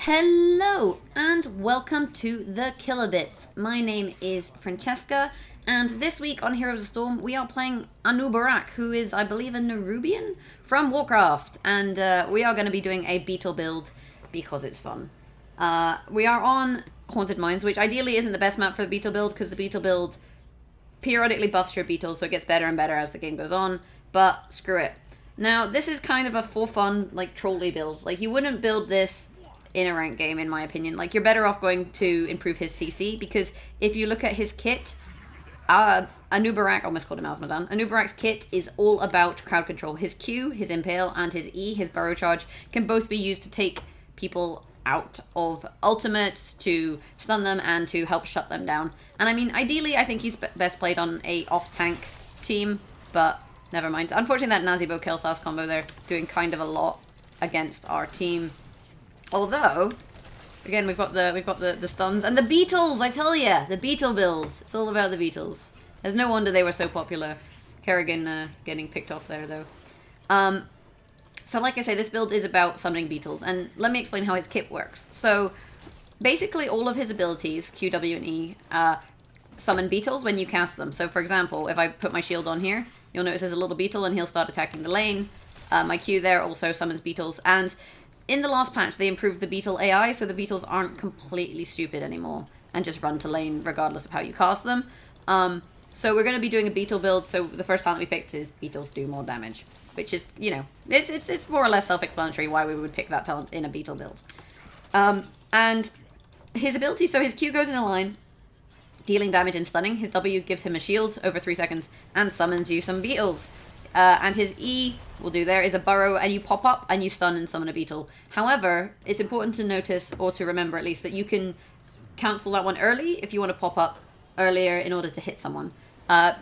Hello and welcome to the Killer Bits. My name is Francesca, and this week on Heroes of Storm we are playing Anub'arak, who is, I believe, a Nerubian from Warcraft, and we are going to be doing a Beetle build because it's fun. We are on Haunted Mines, which ideally isn't the best map for the Beetle build because the Beetle build periodically buffs your Beetles, so it gets better and better as the game goes on, but screw it. Now, this is kind of a for fun, like, trolley build. Like, you wouldn't build this in a ranked game, in my opinion. Like, you're better off going to improve his CC, because if you look at his kit, Anub'arak, almost called him Azmodan, Anub'arak's kit is all about crowd control. His Q, his Impale, and his E, his Burrow Charge, can both be used to take people out of ultimates, to stun them, and to help shut them down. And I mean, ideally, I think he's best played on a off-tank team, but never mind. Unfortunately, that Nazeebo Kel'Thas combo there, doing kind of a lot against our team. Although, again, we've got the stuns and the Beetles. I tell ya, the Beetle builds. It's all about the Beetles. There's no wonder they were so popular. Kerrigan getting picked off there though. So like I say, this build is about summoning Beetles, and let me explain how his kit works. So basically, all of his abilities, Q, W, and E, summon Beetles when you cast them. So for example, if I put my shield on here, you'll notice there's a little Beetle, and he'll start attacking the lane. My Q there also summons Beetles, and in the last patch, they improved the Beetle AI, so the Beetles aren't completely stupid anymore and just run to lane regardless of how you cast them. So we're going to be doing a Beetle build, so the first talent we picked is Beetles do more damage, which is, you know, it's more or less self-explanatory why we would pick that talent in a Beetle build. And his ability, so his Q goes in a line, dealing damage and stunning. His W gives him a shield over 3 seconds and summons you some Beetles. And his E will do there is a burrow, and you pop up and you stun and summon a Beetle. However, it's important to notice, or to remember at least, that you can cancel that one early if you want to pop up earlier in order to hit someone.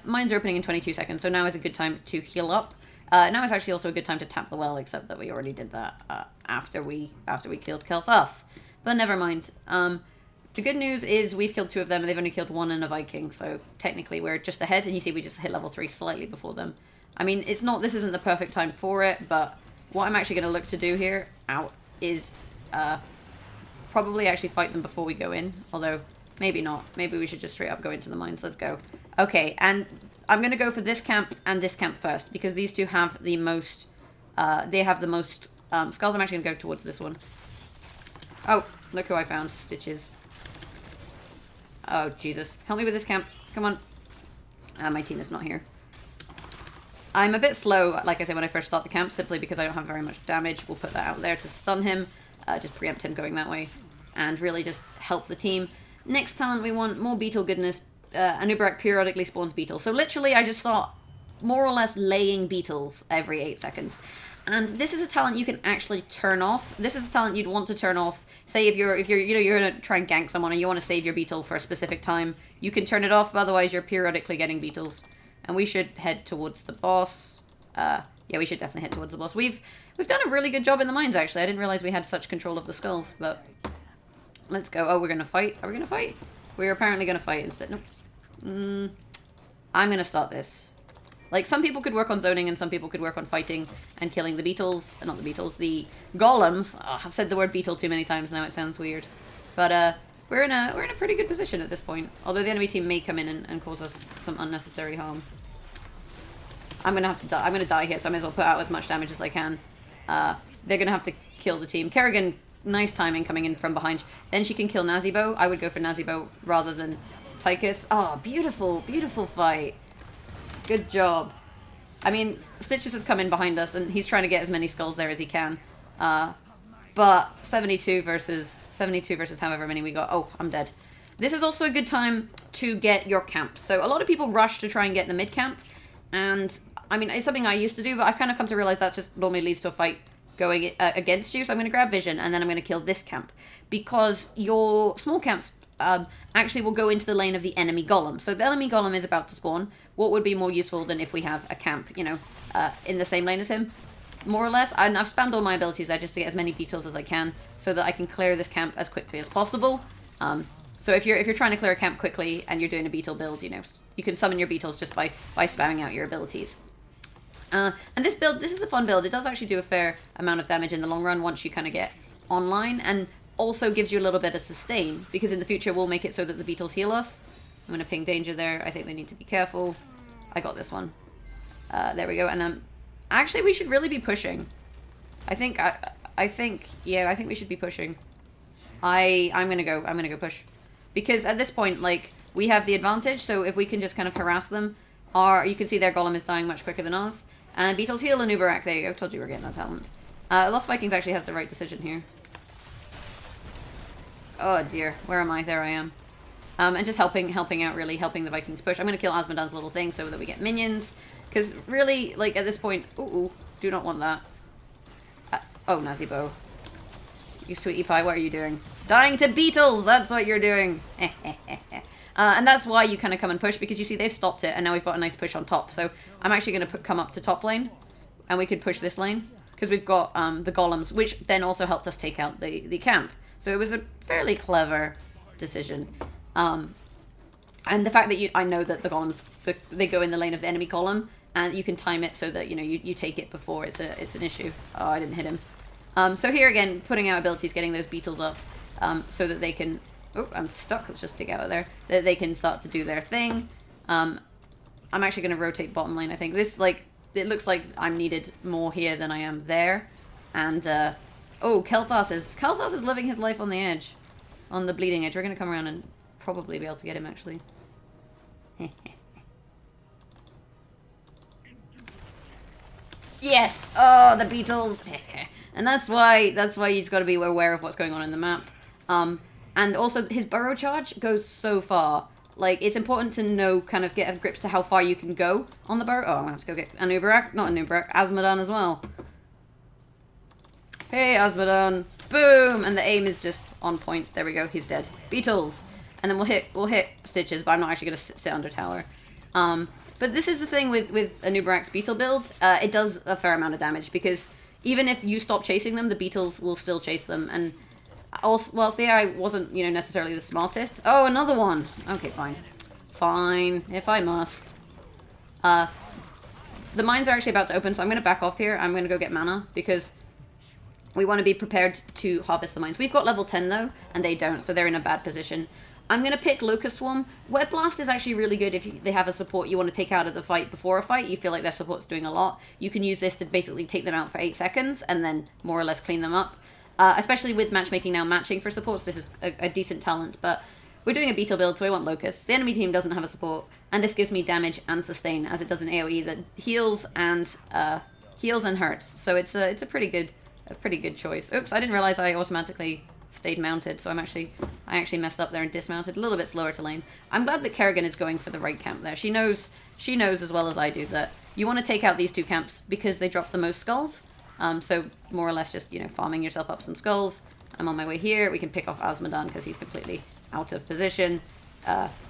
Mines are opening in 22 seconds, so now is a good time to heal up. Now is actually also a good time to tap the well, except that we already did that after we killed Kel'Thas. But never mind. The good news is we've killed 2 of them, and they've only killed 1 and a Viking, so technically we're just ahead, and you see we just hit level 3 slightly before them. I mean, this isn't the perfect time for it, but what I'm actually going to look to do here is probably actually fight them before we go in, although maybe not. Maybe we should just straight up go into the mines. Let's go. Okay, and I'm going to go for this camp and this camp first, because these two have the most, skulls. I'm actually going to go towards this one. Oh, look who I found. Stitches. Oh, Jesus. Help me with this camp. Come on. My team is not here. I'm a bit slow, like I said, when I first start the camp, simply because I don't have very much damage. We'll put that out there to stun him, just preempt him going that way, and really just help the team. Next talent, we want more Beetle goodness. Anub'arak periodically spawns Beetles. So literally, I just saw more or less laying Beetles every 8 seconds. And this is a talent you can actually turn off. This is a talent you'd want to turn off. Say if you're gonna try and gank someone and you want to save your Beetle for a specific time, you can turn it off, but otherwise you're periodically getting Beetles. And we should head towards the boss. Yeah, we should definitely head towards the boss. We've done a really good job in the mines, actually. I didn't realize we had such control of the skulls, but let's go. Oh, we're going to fight? Are we going to fight? We're apparently going to fight instead. Nope. I'm going to start this. Like, some people could work on zoning and some people could work on fighting and killing the Beetles. Not the Beetles, the golems. Oh, I've said the word Beetle too many times now. It sounds weird. But we're in a pretty good position at this point. Although the enemy team may come in and cause us some unnecessary harm. I'm gonna have to die. I'm gonna die here, so I may as well put out as much damage as I can. They're gonna have to kill the team. Kerrigan, nice timing coming in from behind. Then she can kill Nazeebo. I would go for Nazeebo rather than Tychus. Oh, beautiful, beautiful fight. Good job. I mean, Stitches has come in behind us, and he's trying to get as many skulls there as he can. But 72 versus however many we got. Oh, I'm dead. This is also a good time to get your camp. So a lot of people rush to try and get the mid camp, and I mean, it's something I used to do, but I've kind of come to realize that just normally leads to a fight going against you. So I'm going to grab Vision, and then I'm going to kill this camp, because your small camps actually will go into the lane of the enemy golem. So the enemy golem is about to spawn. What would be more useful than if we have a camp, you know, in the same lane as him? More or less. And I've spammed all my abilities there just to get as many Beetles as I can, so that I can clear this camp as quickly as possible. So if you're trying to clear a camp quickly and you're doing a Beetle build, you know, you can summon your Beetles just by spamming out your abilities. And this is a fun build. It does actually do a fair amount of damage in the long run once you kind of get online. And also gives you a little bit of sustain, because in the future we'll make it so that the Beetles heal us. I'm going to ping danger there. I think they need to be careful. I got this one. There we go. And actually, we should really be pushing. I think we should be pushing. I'm gonna go push, because at this point, like, we have the advantage. So if we can just kind of harass them, you can see their golem is dying much quicker than ours. And Beetles heal Anub'arak. There you go. Told you we're getting that talent. Lost Vikings actually has the right decision here. Oh dear, where am I? There I am. And just helping out, really helping the Vikings push. I'm gonna kill Azmodan's little thing so that we get minions, because really, like, at this point, ooh, do not want that. Oh, Nazibo. You sweetie pie, what are you doing? Dying to Beetles, that's what you're doing. And that's why you kind of come and push, because you see they've stopped it, and now we've got a nice push on top. So I'm actually going to come up to top lane, and we could push this lane, because we've got the golems, which then also helped us take out the camp. So it was a fairly clever decision. And the fact that I know that the golems, they go in the lane of the enemy column, and you can time it so that, you know, you take it before it's an issue. Oh, I didn't hit him. So here again, putting out abilities, getting those Beetles up, so that they can... Oh, I'm stuck. Let's just dig out of there. That they can start to do their thing. I'm actually going to rotate bottom lane, I think. This, like, it looks like I'm needed more here than I am there. And, oh, Kel'Thas is living his life on the edge. On the bleeding edge. We're going to come around and probably be able to get him, actually. Yes! Oh, the Beetles! And that's why you just got to be aware of what's going on in the map. And also, his burrow charge goes so far. Like, it's important to know, kind of get a grip to how far you can go on the burrow. Oh, I'm going to have to go get Anub'arak. Not Anub'arak, Azmodan as well. Hey, Azmodan. Boom! And the aim is just on point. There we go, he's dead. Beetles! And then we'll hit Stitches, but I'm not actually going to sit under tower. But this is the thing with Anub'arak's Beetle build. It does a fair amount of damage, because even if you stop chasing them, the Beetles will still chase them. And whilst the AI wasn't, you know, necessarily the smartest... Oh, another one! Okay, fine. Fine, if I must. The mines are actually about to open, so I'm going to back off here. I'm going to go get mana, because we want to be prepared to harvest the mines. We've got level 10, though, and they don't, so they're in a bad position. I'm going to pick Locust Swarm. Web Blast is actually really good if they have a support you want to take out of the fight before a fight. You feel like their support's doing a lot. You can use this to basically take them out for 8 seconds and then more or less clean them up. Especially with matchmaking now matching for supports, this is a decent talent. But we're doing a Beetle build, so I want Locust. The enemy team doesn't have a support, and this gives me damage and sustain, as it does an AoE that heals and hurts. So it's a pretty good choice. Oops, I didn't realize I automatically stayed mounted, so I actually messed up there and dismounted. A little bit slower to lane. I'm glad that Kerrigan is going for the right camp there. She knows as well as I do that you want to take out these two camps because they drop the most skulls. So more or less just, you know, farming yourself up some skulls. I'm on my way here. We can pick off Azmodan because he's completely out of position.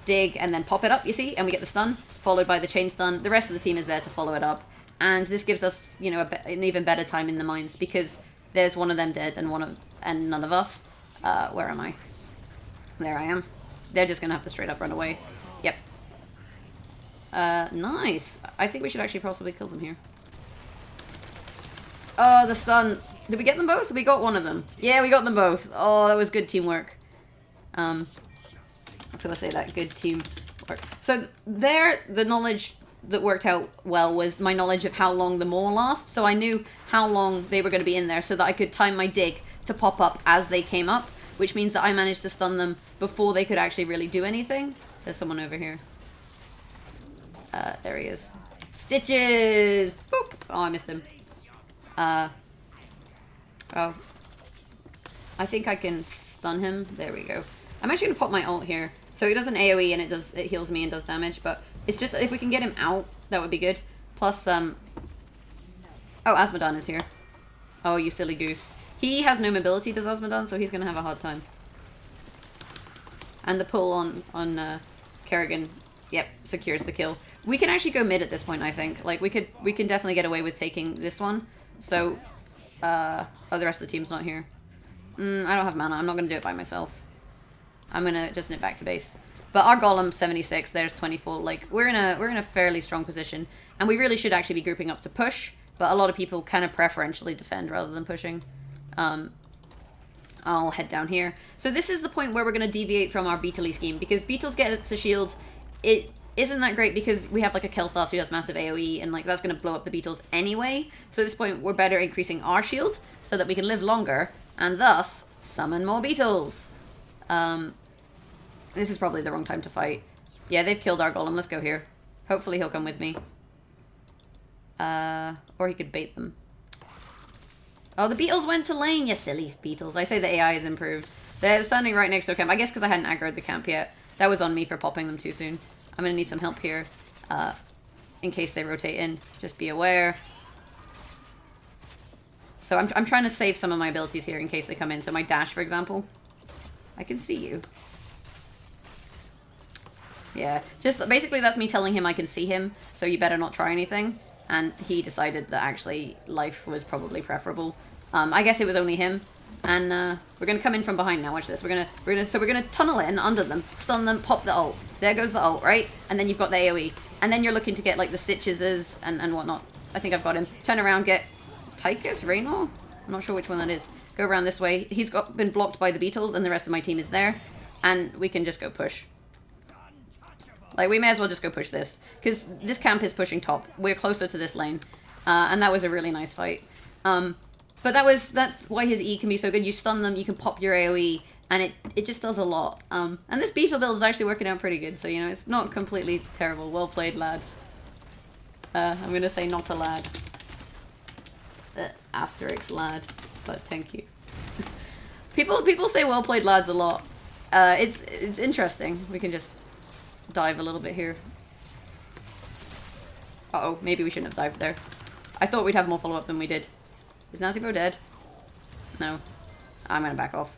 Dig and then pop it up, you see, and we get the stun, followed by the chain stun. The rest of the team is there to follow it up. And this gives us, you know, an even better time in the mines, because there's one of them dead and none of us. Where am I? There I am. They're just gonna have to straight up run away. Yep. Nice. I think we should actually possibly kill them here. Oh, the stun. Did we get them both? We got one of them. Yeah, we got them both. Oh, that was good teamwork. So I'll say that. Good teamwork. So there, the knowledge that worked out well was my knowledge of how long the maw lasts. So I knew how long they were going to be in there so that I could time my dig to pop up as they came up, which means that I managed to stun them before they could actually really do anything. There's someone over here. There he is. Stitches! Boop! Oh, I missed him. Oh. I think I can stun him. There we go. I'm actually going to pop my ult here. So he does an AoE and it heals me and does damage, but it's just, if we can get him out, that would be good. Plus, oh, Azmodan is here. Oh, you silly goose. He has no mobility, does Azmodan, so he's going to have a hard time. And the pull on Kerrigan, yep, secures the kill. We can actually go mid at this point, I think. Like, we can definitely get away with taking this one. So, oh, the rest of the team's not here. I don't have mana. I'm not going to do it by myself. I'm going to just nip back to base. But our golem's 76, there's 24. Like, we're in a fairly strong position. And we really should actually be grouping up to push. But a lot of people kind of preferentially defend rather than pushing. I'll head down here. So this is the point where we're going to deviate from our Beetle scheme, because Beetles get a shield. It isn't that great because we have like a Kel'Thas who has massive AoE, and like that's going to blow up the Beetles anyway. So at this point, we're better increasing our shield so that we can live longer and thus summon more Beetles. This is probably the wrong time to fight. Yeah, they've killed our golem. Let's go here. Hopefully he'll come with me. Or he could bait them. Oh, the Beetles went to lane, you silly Beetles. I say the AI is improved. They're standing right next to a camp. I guess because I hadn't aggroed the camp yet. That was on me for popping them too soon. I'm going to need some help here. In case they rotate in. Just be aware. So I'm trying to save some of my abilities here in case they come in. So my dash, for example. I can see you. Yeah. Just basically that's me telling him I can see him. So you better not try anything. And he decided that actually life was probably preferable. I guess it was only him. And we're gonna come in from behind now. Watch this. We're gonna tunnel in under them, stun them, pop the ult. There goes the ult, right? And then you've got the AoE. And then you're looking to get like the stitches and whatnot. I think I've got him. Turn around, get Tychus, Raynor? I'm not sure which one that is. Go around this way. He's been blocked by the Beetles, and the rest of my team is there. And we can just go push. Like, we may as well just go push this. Because this camp is pushing top. We're closer to this lane. And that was a really nice fight. But that's why his E can be so good. You stun them, you can pop your AoE, and it just does a lot. And this Beetle build is actually working out pretty good. So, you know, it's not completely terrible. Well played, lads. I'm going to say not a lad. Asterisk lad. But thank you. People say well played, lads a lot. It's interesting. We can just dive a little bit here. Uh-oh, maybe we shouldn't have dived there. I thought we'd have more follow-up than we did. Is Nazibo dead? No. I'm gonna back off.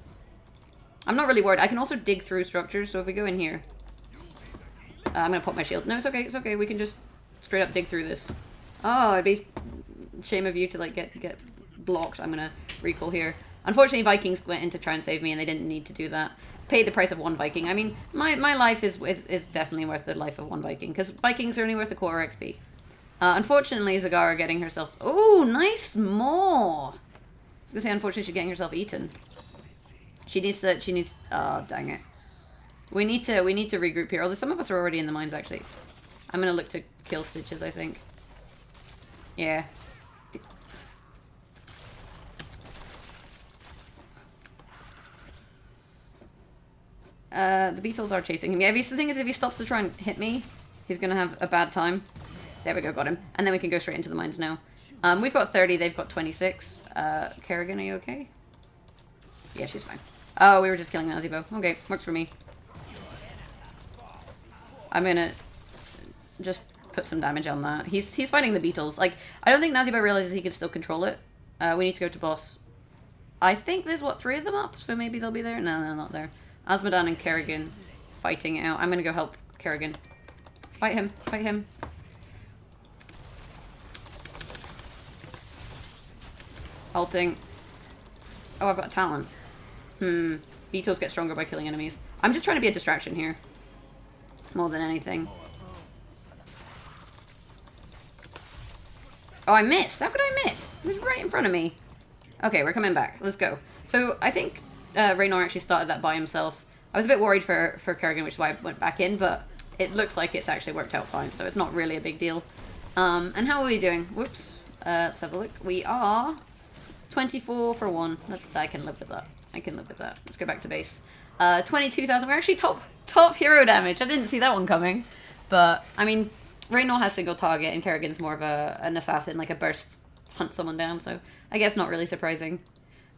I'm not really worried. I can also dig through structures, so if we go in here... I'm gonna pop my shield. No, it's okay, it's okay. We can just straight up dig through this. Oh, it'd be shame of you to, like, get blocked. I'm gonna recall here. Unfortunately, Vikings went in to try and save me, and they didn't need to do that. Paid the price of one Viking. I mean, my life is definitely worth the life of one Viking, because Vikings are only worth a quarter XP. Unfortunately, Zagara getting herself... Oh, nice more! I was gonna say, unfortunately, she's getting herself eaten. She needs... Oh, dang it. We need to regroup here. Although some of us are already in the mines, actually. I'm gonna look to kill Stitches, I think. Yeah. The Beetles are chasing him. Yeah, the thing is, if he stops to try and hit me, he's gonna have a bad time. There we go, got him. And then we can go straight into the mines now. We've got 30, they've got 26. Kerrigan, are you okay? Yeah, she's fine. Oh, we were just killing Nazibo. Okay, works for me. I'm gonna just put some damage on that. He's fighting the Beetles. Like, I don't think Nazibo realizes he can still control it. We need to go to boss. I think there's, what, 3 of them up? So maybe they'll be there? No, no, not there. Azmodan and Kerrigan fighting it out. I'm gonna go help Kerrigan. Fight him. Fight him. Ulting. Oh, I've got talent. Beetles get stronger by killing enemies. I'm just trying to be a distraction here. More than anything. Oh, I missed. How could I miss? It was right in front of me. Okay, we're coming back. Let's go. So, I think Raynor actually started that by himself. I was a bit worried for Kerrigan, which is why I went back in, but it looks like it's actually worked out fine, so it's not really a big deal. And how are we doing? Whoops. Let's have a look. We are 24 for 1. I can live with that. I can live with that. Let's go back to base. 22,000. We're actually top hero damage. I didn't see that one coming. But, I mean, Raynor has single target, and Kerrigan's more of an assassin, like a burst, hunt someone down, so I guess not really surprising.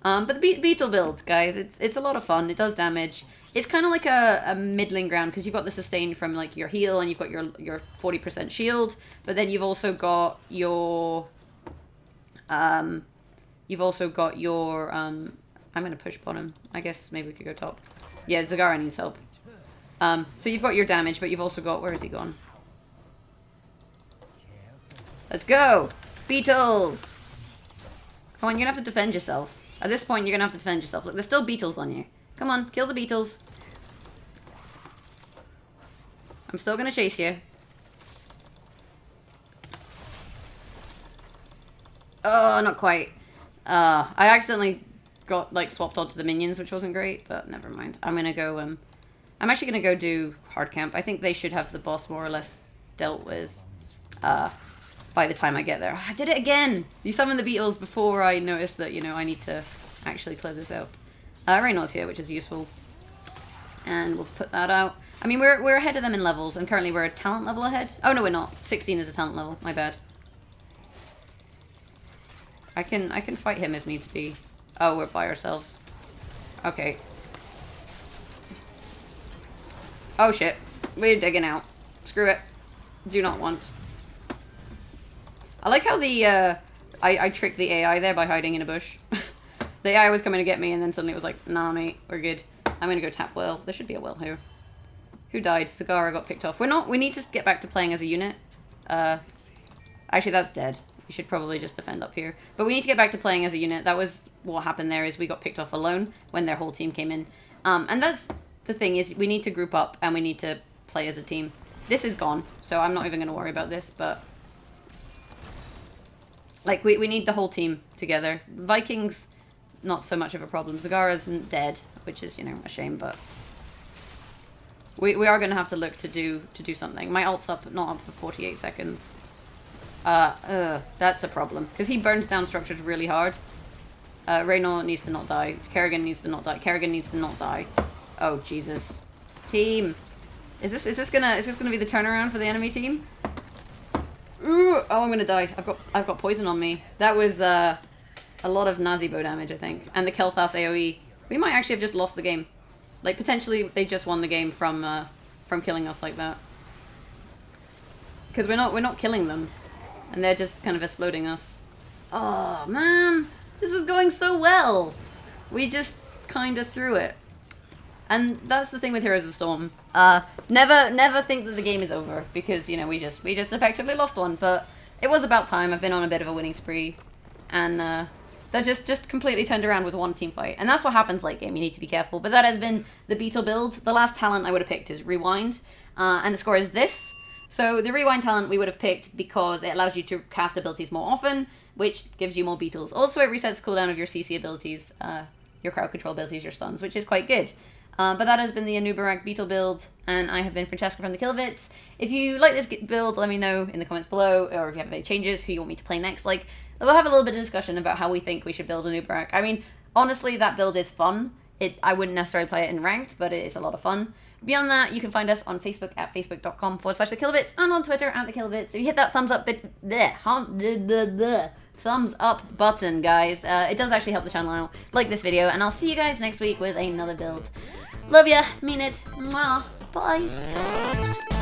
But the Beetle build, guys, it's a lot of fun. It does damage. It's kind of like a middling ground, because you've got the sustain from, like, your heal, and you've got your 40% shield, but then you've also got your... I'm going to push bottom. I guess maybe we could go top. Yeah, Zagara needs help. So you've got your damage, but you've also got... Where has he gone? Let's go! Beetles! Come on, you're going to have to defend yourself. At this point, you're going to have to defend yourself. Look, there's still Beetles on you. Come on, kill the Beetles. I'm still going to chase you. Oh, not quite. I accidentally got like swapped onto the minions, which wasn't great, but never mind. I'm gonna go. I'm actually gonna go do hard camp. I think they should have the boss more or less dealt with by the time I get there. I did it again. You summoned the Beetles before I noticed that I need to actually clear this out. Reynaud's here, which is useful, and we'll put that out. I mean, we're ahead of them in levels, and currently we're a talent level ahead. Oh no, we're not. 16 is a talent level. My bad. I can fight him if needs be. Oh, we're by ourselves. Okay. Oh shit. We're digging out. Screw it. Do not want. I like how the I tricked the AI there by hiding in a bush. The AI was coming to get me, and then suddenly it was like, nah mate, we're good. I'm gonna go tap well. There should be a well here. Who died? Sagara got picked off. We need to get back to playing as a unit. Actually that's dead. We should probably just defend up here. But we need to get back to playing as a unit. That was what happened there, is we got picked off alone when their whole team came in. And that's the thing, is we need to group up and we need to play as a team. This is gone, so I'm not even going to worry about this, but like we need the whole team together. Vikings, not so much of a problem. Zagara's dead, which is, a shame, but we are going to have to look to do something. My ult's up, not up for 48 seconds. That's a problem, because he burns down structures really hard. Reynaud needs to not die. Kerrigan needs to not die. Kerrigan needs to not die. Oh Jesus, team, is this gonna be the turnaround for the enemy team? Ooh, oh, I'm gonna die. I've got poison on me. That was a lot of Nazibo damage, I think, and the Kel'Thas AOE. We might actually have just lost the game. Like potentially they just won the game from killing us like that, because we're not killing them. And they're just kind of exploding us. Oh, man. This was going so well. We just kind of threw it. And that's the thing with Heroes of the Storm. Never think that the game is over. Because, we just effectively lost one. But it was about time. I've been on a bit of a winning spree. And that just completely turned around with one team fight. And that's what happens late game. You need to be careful. But that has been the Beetle build. The last talent I would have picked is Rewind. And the score is this. So the Rewind talent we would have picked because it allows you to cast abilities more often, which gives you more Beetles. Also, it resets the cooldown of your CC abilities, your crowd control abilities, your stuns, which is quite good. But that has been the Anub'arak Beetle build, and I have been Francesca from the Kilobits. If you like this build, let me know in the comments below, or if you have any changes, who you want me to play next. Like, we'll have a little bit of discussion about how we think we should build Anub'arak. I mean, honestly, that build is fun. I wouldn't necessarily play it in ranked, but it's a lot of fun. Beyond that, you can find us on Facebook at facebook.com/thekilobits and on Twitter at thekilobits. If you hit that thumbs up thumbs up button, guys, it does actually help the channel out. Like this video, and I'll see you guys next week with another build. Love ya, mean it, mwah, bye.